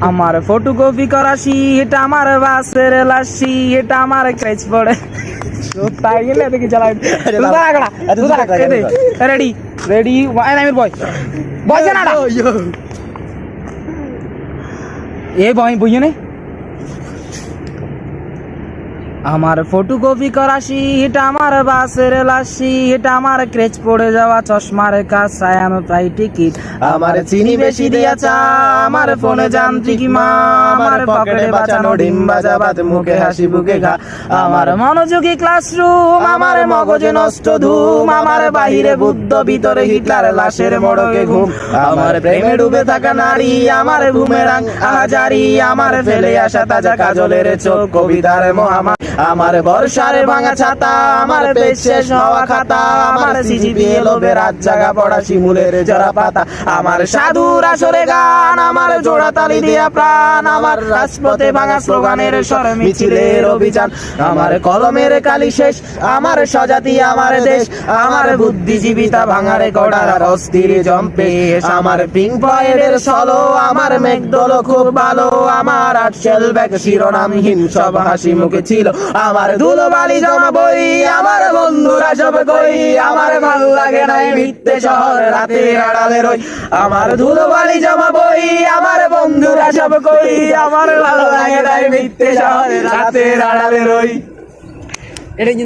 আমার ফটোকপি করাছি, এটা আমার বাসের লাসি, এটা আমার ক্রেজ পড়ে। তাই গেলে দেখি চালাই রেডি রেডি আমির বয় বয় জানা এ বয় বইয়ে নে আমার ফটোকপি করাছি, এটা আমার বাসের লাসি, এটা আমার ক্রেজ পড়ে যাওয়া চশমার কাছায় আমি পাই টিকিট। আমার চিনি বেশি দিয়া চা, আমার ফোনে যান্ত্রিক মা, আমার পকেটে বাঁচানো ডিম বাজা ভাত, মুখে হাসি বুকে ঘা। আমার মনোযোগী ক্লাসরুম, আমার মগজে নষ্ট ধুম, আমার বাহিরে বুদ্ধ ভিতরে হিটলার, লাশের মোড়কে ঘুম। আমার প্রেমে ডুবে থাকা নারী, আমার বুমেরাং আহাজারি, আমার ফেলে আসা তাজা কাজলের চোখ, কবিতার মহামারী। আমার বর্ষার ভাঙা ছাতা, আমার পেট শেষ হওয়া খাতা, আমার সিজিপিএ লোভে রাত জাগা পড়া শিমুলের জরা পাতা। আমার সাধুর আসরে গান, আমার জোড়া তালি দিয়া প্রাণ, আমার রাজপথে ভাঙা স্লোগানের স্বর মিছিলের অভিযান। আমার কলমের কালি শেষ, আমার স্বজাতি আমার দেশ, আমার বুদ্ধিজীবিতা ভাঙারে কড়ার অস্থির জম্পেশ। আমার পিঙ্ক পয়েন্টের সলো, আমার মেঘদল খুব ভালো, আমার আটশেল ব্যাগ শিরোনামহীন সব হাসি মুখে ছিল। আমার ধুলোবালি জমা বই, আমার বন্ধুরা সব কই, আমার ভাল লাগে নাই মিথ্যে শহর রাতের আড়ালে রই। আমার ধুলোবালি জমা বই, আমার বন্ধুরা সব কই, আমার ভাল লাগে নাই মিথ্যে শহর রাতের আড়ালে রই।